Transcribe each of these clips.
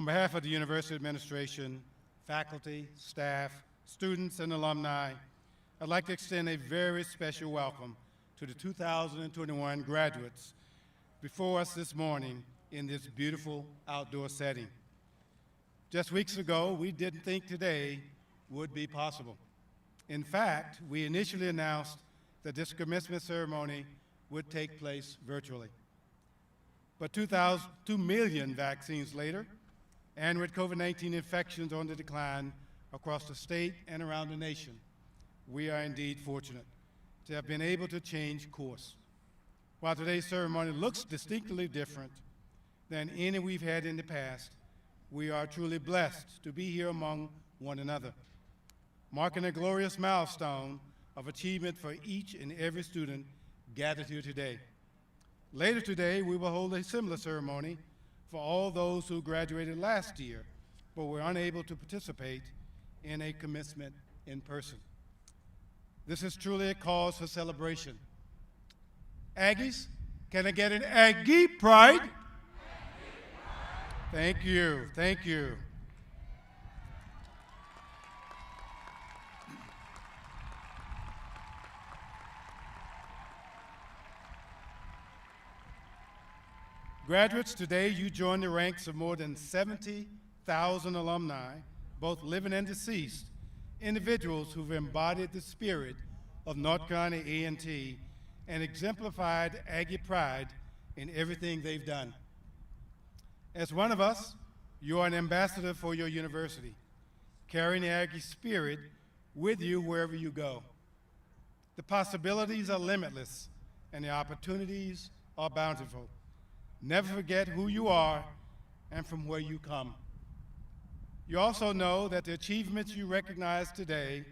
On behalf of the university administration, faculty, staff, students, and alumni, I'd like to extend a very special welcome to the 2021 graduates before us this morning in this beautiful outdoor setting. Just weeks ago, we didn't think today would be possible. In fact, we initially announced that this commencement ceremony would take place virtually. But 2 million vaccines later, and with COVID-19 infections on the decline across the state and around the nation, we are indeed fortunate to have been able to change course. While today's ceremony looks distinctly different than any we've had in the past, we are truly blessed to be here among one another, marking a glorious milestone of achievement for each and every student gathered here today. Later today, we will hold a similar ceremony for all those who graduated last year, but were unable to participate in a commencement in person. This is truly a cause for celebration. Aggies, can I get an Aggie pride? Thank you, thank you. Graduates, today you join the ranks of more than 70,000 alumni, both living and deceased, individuals who've embodied the spirit of North Carolina A&T and exemplified Aggie pride in everything they've done. As one of us, you are an ambassador for your university, carrying the Aggie spirit with you wherever you go. The possibilities are limitless, and the opportunities are bountiful. Never forget who you are and from where you come. You also know that the achievements you recognize today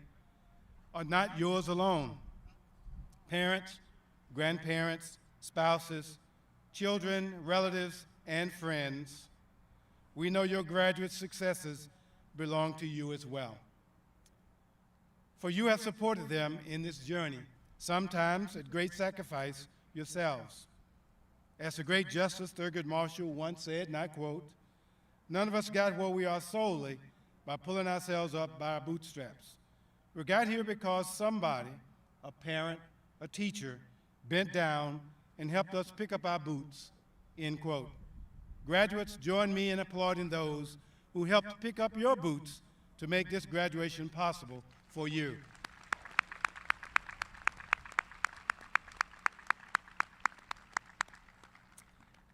are not yours alone. Parents, grandparents, spouses, children, relatives, and friends, we know your graduate successes belong to you as well. For you have supported them in this journey, sometimes at great sacrifice yourselves. As the great Justice Thurgood Marshall once said, and I quote, "None of us got where we are solely by pulling ourselves up by our bootstraps. We got here because somebody, a parent, a teacher, bent down and helped us pick up our boots," end quote. Graduates, join me in applauding those who helped pick up your boots to make this graduation possible for you.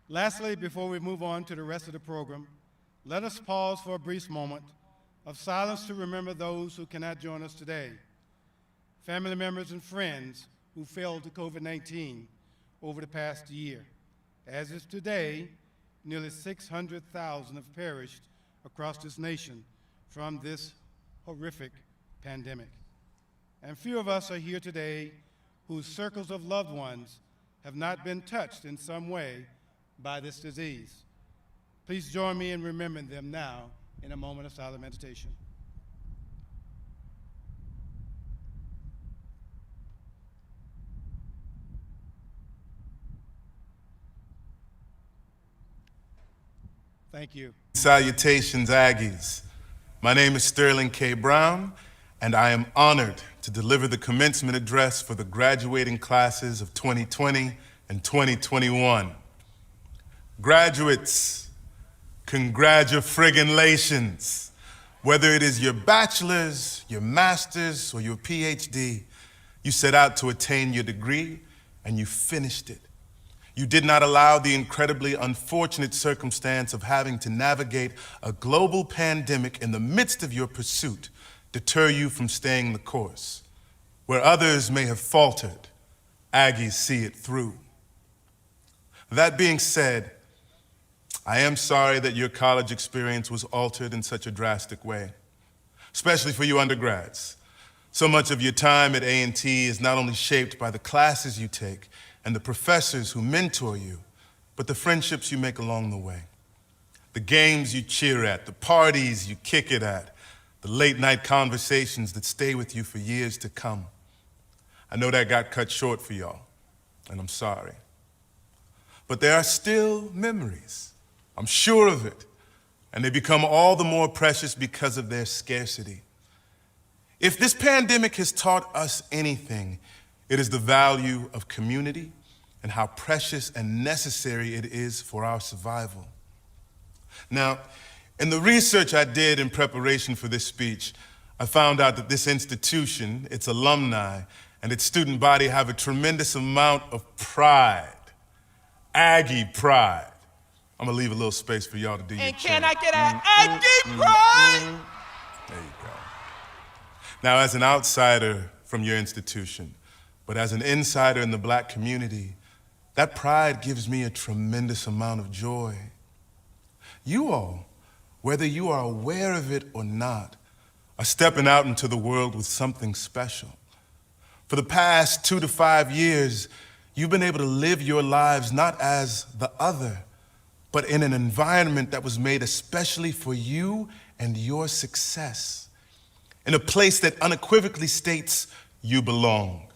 Lastly, before we move on to the rest of the program, let us pause for a brief moment of silence to remember those who cannot join us today, family members and friends who fell to COVID-19 over the past year. As is today, nearly 600,000 have perished across this nation from this horrific pandemic. And few of us are here today whose circles of loved ones have not been touched in some way by this disease. Please join me in remembering them now in a moment of silent meditation. Thank you. Salutations, Aggies. My name is Sterling K. Brown, and I am honored to deliver the commencement address for the graduating classes of 2020 and 2021. Graduates, congratulations. Whether it is your bachelor's, your master's, or your PhD, you set out to attain your degree and you finished it. You did not allow the incredibly unfortunate circumstance of having to navigate a global pandemic in the midst of your pursuit deter you from staying the course. Where others may have faltered, Aggies see it through. That being said, I am sorry that your college experience was altered in such a drastic way, especially for you undergrads. So much of your time at A&T is not only shaped by the classes you take and the professors who mentor you, but the friendships you make along the way. The games you cheer at, the parties you kick it at, the late night conversations that stay with you for years to come. I know that got cut short for y'all, and I'm sorry. But there are still memories. I'm sure of it. and they become all the more precious because of their scarcity. If this pandemic has taught us anything, it is the value of community and how precious and necessary it is for our survival. Now, in the research I did in preparation for this speech, I found out that this institution, its alumni, and its student body have a tremendous amount of pride. Aggie pride. I'm gonna leave a little space for y'all to do your And chant. can I get an Aggie pride? There you go. Now, as an outsider from your institution, but as an insider in the Black community, that pride gives me a tremendous amount of joy. You all, whether you are aware of it or not, are stepping out into the world with something special. For the past 2 to 5 years, you've been able to live your lives not as the other, but in an environment that was made especially for you and your success, in a place that unequivocally states you belong.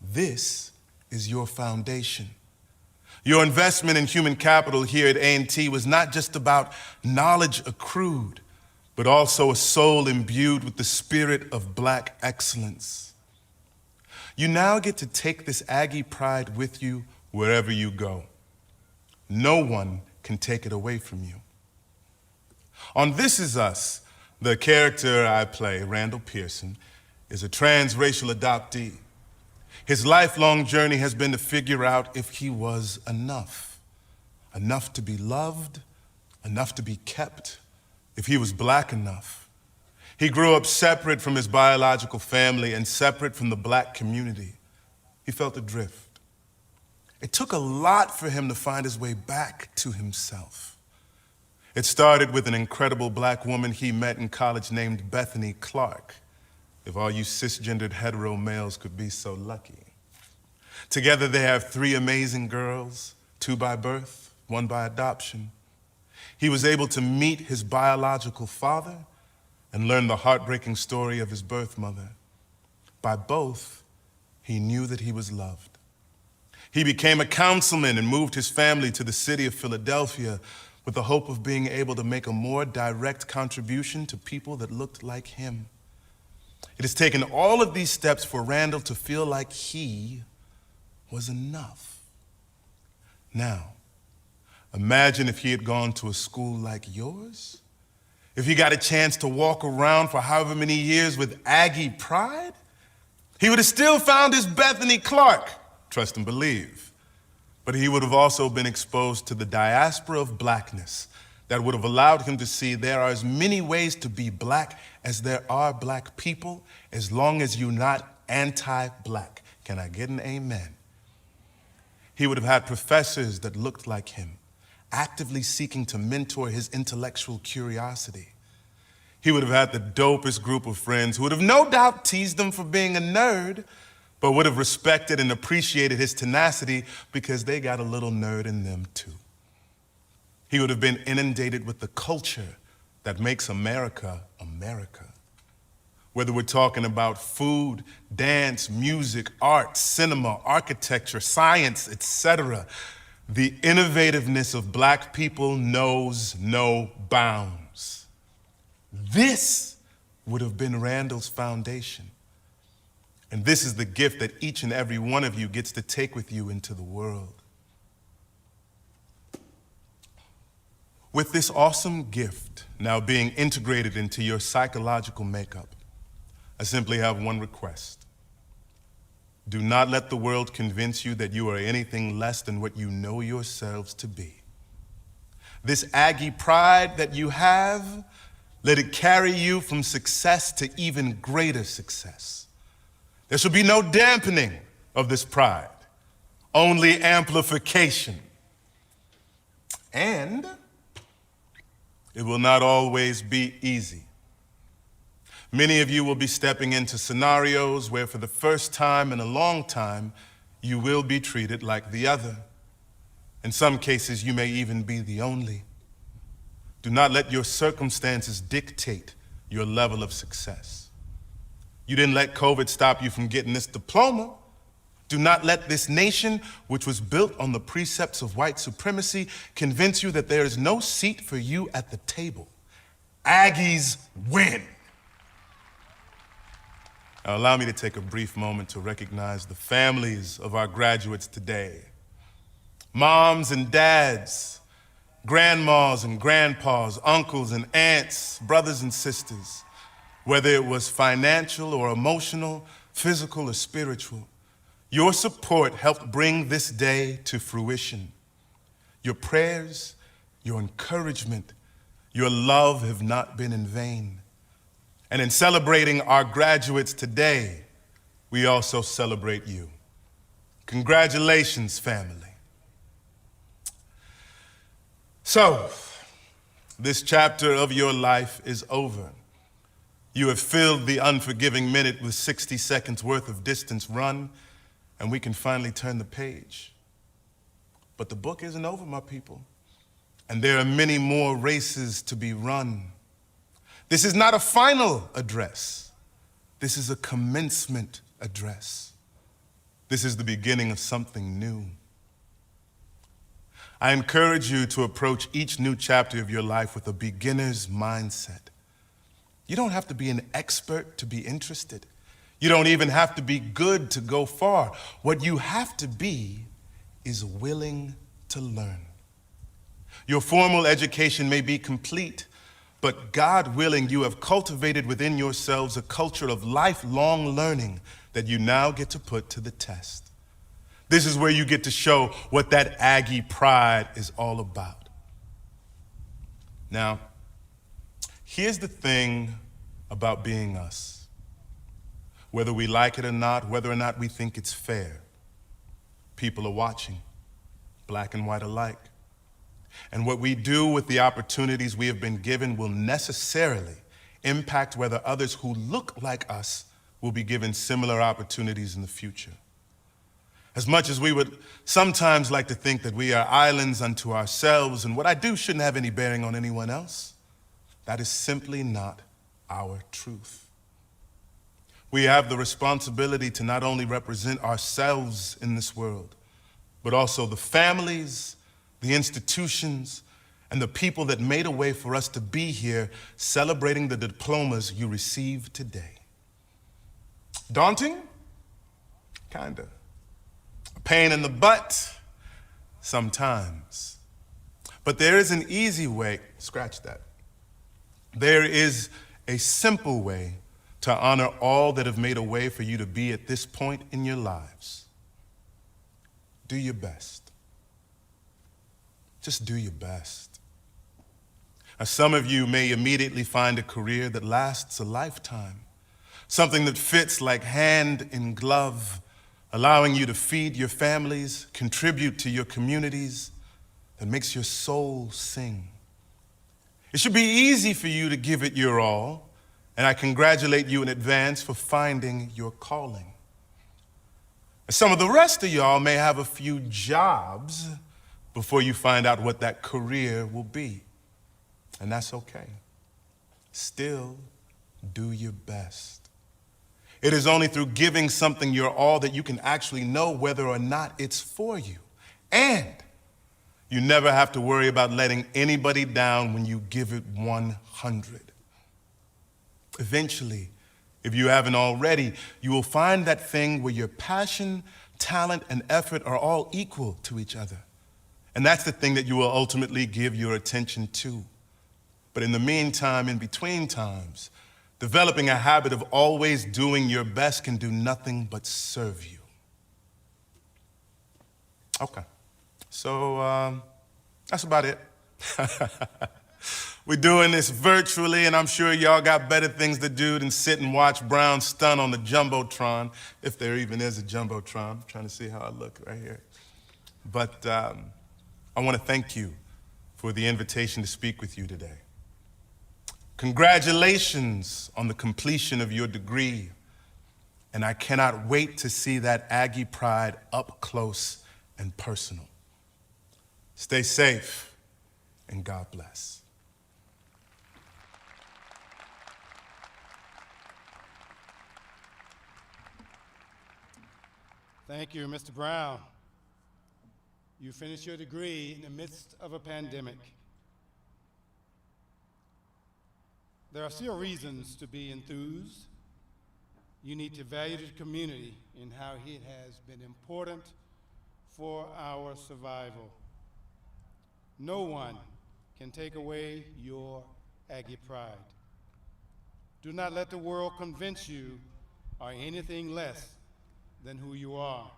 This is your foundation. Your investment in human capital here at A&T was not just about knowledge accrued, but also a soul imbued with the spirit of Black excellence. You now get to take this Aggie pride with you wherever you go. No one can take it away from you. On This Is Us, the character I play, Randall Pearson, is a transracial adoptee. His lifelong journey has been to figure out if he was enough. Enough to be loved, enough to be kept, if he was Black enough. He grew up separate from his biological family and separate from the Black community. He felt adrift. It took a lot for him to find his way back to himself. It started with an incredible Black woman he met in college named Bethany Clark, if all you cisgendered hetero males could be so lucky. Together they have 3 amazing girls, 2 by birth, 1 by adoption. He was able to meet his biological father and learn the heartbreaking story of his birth mother. By both, he knew that he was loved. He became a councilman and moved his family to the city of Philadelphia with the hope of being able to make a more direct contribution to people that looked like him. It has taken all of these steps for Randall to feel like he was enough. Now, imagine if he had gone to a school like yours, if he got a chance to walk around for however many years with Aggie pride. He would have still found his Bethany Clark, trust and believe. But he would have also been exposed to the diaspora of Blackness that would have allowed him to see there are as many ways to be Black as there are Black people, as long as you're not anti-Black. Can I get an amen? He would have had professors that looked like him, actively seeking to mentor his intellectual curiosity. He would have had the dopest group of friends who would have no doubt teased him for being a nerd, but would have respected and appreciated his tenacity because they got a little nerd in them too. He would have been inundated with the culture that makes America, America. Whether we're talking about food, dance, music, art, cinema, architecture, science, etc., the innovativeness of Black people knows no bounds. This would have been Randall's foundation. And this is the gift that each and every one of you gets to take with you into the world. With this awesome gift now being integrated into your psychological makeup, I simply have one request. Do not let the world convince you that you are anything less than what you know yourselves to be. This Aggie pride that you have, let it carry you from success to even greater success. There shall be no dampening of this pride, only amplification. And it will not always be easy. Many of you will be stepping into scenarios where for the first time in a long time, you will be treated like the other. In some cases, you may even be the only. Do not let your circumstances dictate your level of success. You didn't let COVID stop you from getting this diploma, Do not let this nation, which was built on the precepts of white supremacy, convince you that there is no seat for you at the table. Aggies win. Now, allow me to take a brief moment to recognize the families of our graduates today. Moms and dads, grandmas and grandpas, uncles and aunts, brothers and sisters, whether it was financial or emotional, physical or spiritual. Your support helped bring this day to fruition. Your prayers, your encouragement, your love have not been in vain. And in celebrating our graduates today, we also celebrate you. Congratulations, family. So, this chapter of your life is over. You have filled the unforgiving minute with 60 seconds worth of distance run, and we can finally turn the page. But the book isn't over, my people, and there are many more races to be run. This is not a final address. This is a commencement address. This is the beginning of something new. I encourage you to approach each new chapter of your life with a beginner's mindset. You don't have to be an expert to be interested. You don't even have to be good to go far. What you have to be is willing to learn. Your formal education may be complete, but God willing, you have cultivated within yourselves a culture of lifelong learning that you now get to put to the test. This is where you get to show what that Aggie pride is all about. Now, here's the thing about being us. Whether we like it or not, whether or not we think it's fair, people are watching, black and white alike. And what we do with the opportunities we have been given will necessarily impact whether others who look like us will be given similar opportunities in the future. As much as we would sometimes like to think that we are islands unto ourselves, and what I do shouldn't have any bearing on anyone else, that is simply not our truth. We have the responsibility to not only represent ourselves in this world, but also the families, the institutions, and the people that made a way for us to be here celebrating the diplomas you received today. Daunting? Kinda. A pain in the butt? Sometimes. But there is an easy way, scratch that. There is a simple way to honor all that have made a way for you to be at this point in your lives. Do your best. Just do your best. Now, some of you may immediately find a career that lasts a lifetime, something that fits like hand in glove, allowing you to feed your families, contribute to your communities, that makes your soul sing. It should be easy for you to give it your all, and I congratulate you in advance for finding your calling. And some of the rest of y'all may have a few jobs before you find out what that career will be. And that's okay. Still, do your best. It is only through giving something your all that you can actually know whether or not it's for you. And you never have to worry about letting anybody down when you give it 100. Eventually, if you haven't already, you will find that thing where your passion, talent, and effort are all equal to each other. And that's the thing that you will ultimately give your attention to. But in the meantime, in between times, developing a habit of always doing your best can do nothing but serve you. Okay, so that's about it. We're doing this virtually, and I'm sure y'all got better things to do than sit and watch Brown stun on the Jumbotron, if there even is a Jumbotron. I'm trying to see how I look right here. But I want to thank you for the invitation to speak with you today. Congratulations on the completion of your degree, and I cannot wait to see that Aggie pride up close and personal. Stay safe, and God bless. Thank you, Mr. Brown. You finished your degree in the midst of a pandemic. There are still reasons to be enthused. You need to value the community and how it has been important for our survival. No one can take away your Aggie pride. Do not let the world convince you are anything less than who you are.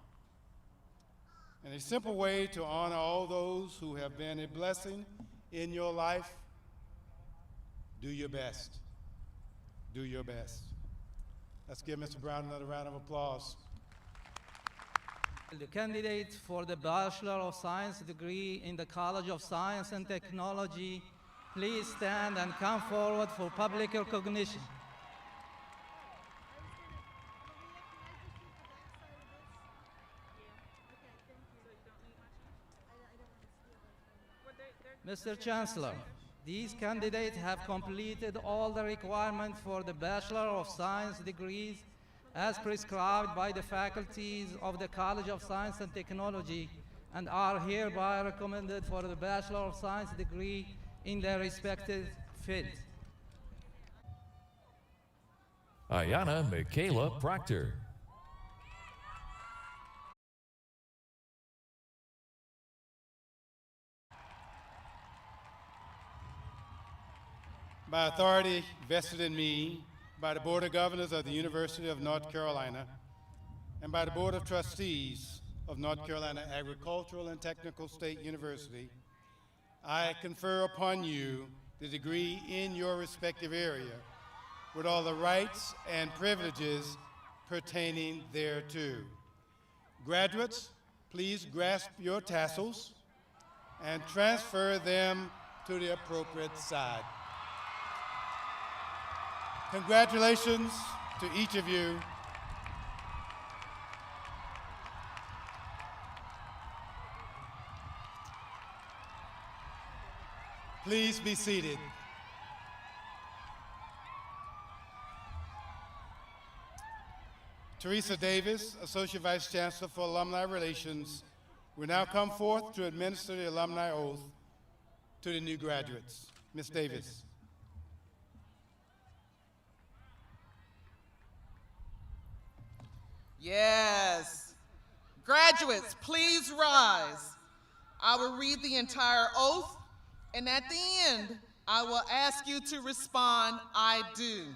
And a simple way to honor all those who have been a blessing in your life: do your best. Do your best. Let's give Mr. Brown another round of applause. The candidate for the Bachelor of Science degree in the College of Science and Technology, please stand and come forward for public recognition. Mr. Chancellor, these candidates have completed all the requirements for the Bachelor of Science degrees as prescribed by the faculties of the College of Science and Technology and are hereby recommended for the Bachelor of Science degree in their respective fields. Ayanna Proctor. By authority vested in me by the Board of Governors of the University of North Carolina and by the Board of Trustees of North Carolina Agricultural and Technical State University, I confer upon you the degree in your respective area with all the rights and privileges pertaining thereto. Graduates, please grasp your tassels and transfer them to the appropriate side. Congratulations to each of you. Please be seated. Teresa Davis, Associate Vice Chancellor for Alumni Relations, will now come forth to administer the alumni oath to the new graduates. Ms. Davis. Yes. Graduates, please rise. I will read the entire oath, and at the end, I will ask you to respond, "I do."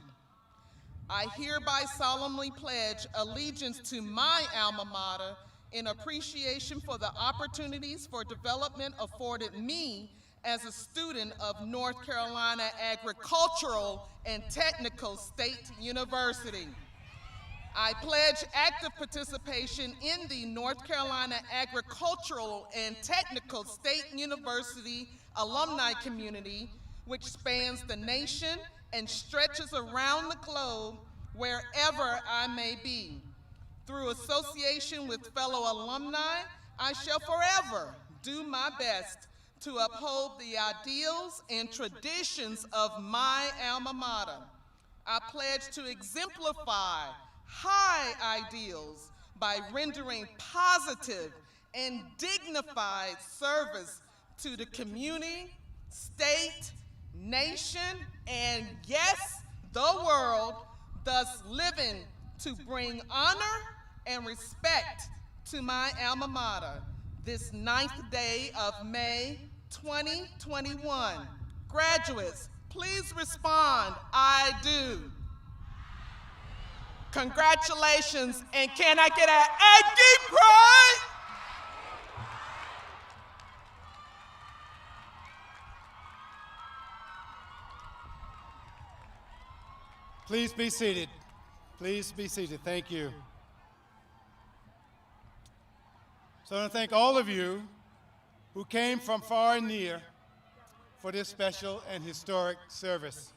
I hereby solemnly pledge allegiance to my alma mater in appreciation for the opportunities for development afforded me as a student of North Carolina Agricultural and Technical State University. I pledge active participation in the North Carolina Agricultural and Technical State University alumni community, which spans the nation and stretches around the globe wherever I may be. Through association with fellow alumni, I shall forever do my best to uphold the ideals and traditions of my alma mater. I pledge to exemplify high ideals by rendering positive and dignified service to the community, state, nation, and yes, the world, thus living to bring honor and respect to my alma mater this 9th day of May 2021. Graduates, please respond, "I do." Congratulations, and can I get an Aggie pride? Please be seated. Please be seated. Thank you. So I want to thank all of you who came from far and near for this special and historic service.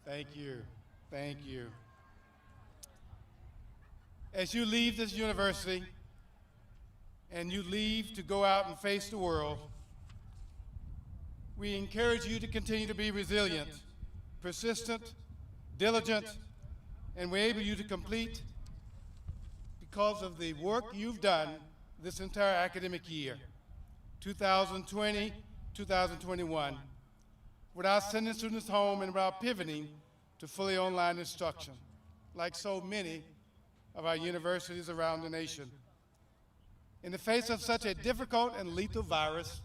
Thank you. Thank you. As you leave this university and you leave to go out and face the world, we encourage you to continue to be resilient persistent, diligent, and we enable you to complete because of the work you've done this entire academic year, 2020, 2021, without sending students home and without pivoting to fully online instruction, like so many of our universities around the nation. In the face of such a difficult and lethal virus,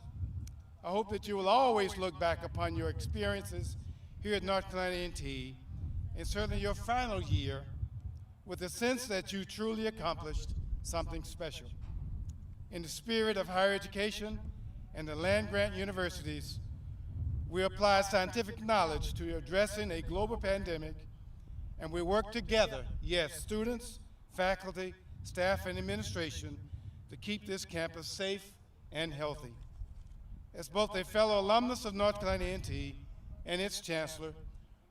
I hope that you will always look back upon your experiences here at North Carolina A&T, and certainly your final year, with a sense that you truly accomplished something special. In the spirit of higher education and the land-grant universities, we apply scientific knowledge to addressing a global pandemic, and we work together, yes, students, faculty, staff, and administration, to keep this campus safe and healthy. As both a fellow alumnus of North Carolina A&T and its chancellor,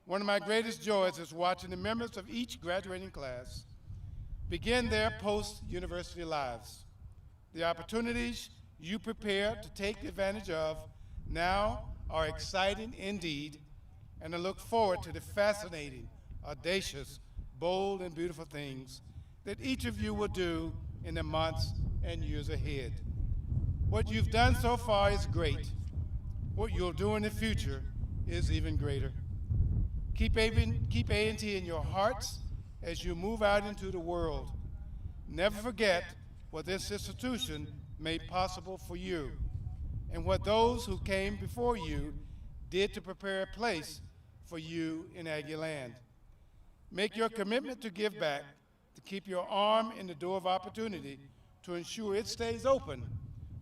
one of my greatest joys is watching the members of each graduating class begin their post-university lives. The opportunities you prepare to take advantage of now are exciting indeed, and I look forward to the fascinating, audacious, bold, and beautiful things that each of you will do in the months and years ahead. What you've done so far is great. What you'll do in the future is even greater. Keep A&T in your hearts as you move out into the world. Never forget what this institution made possible for you and what those who came before you did to prepare a place for you in Aggie land. Make your commitment to give back, to keep your arm in the door of opportunity, to ensure it stays open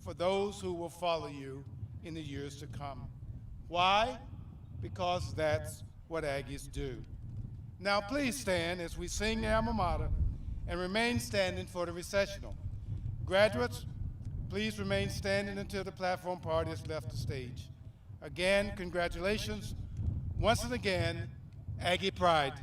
for those who will follow you in the years to come. Why? Because that's what Aggies do. Now please stand as we sing the alma mater and remain standing for the recessional. Graduates, please remain standing until the platform party has left the stage. Again, congratulations. Once and again, Aggie Pride.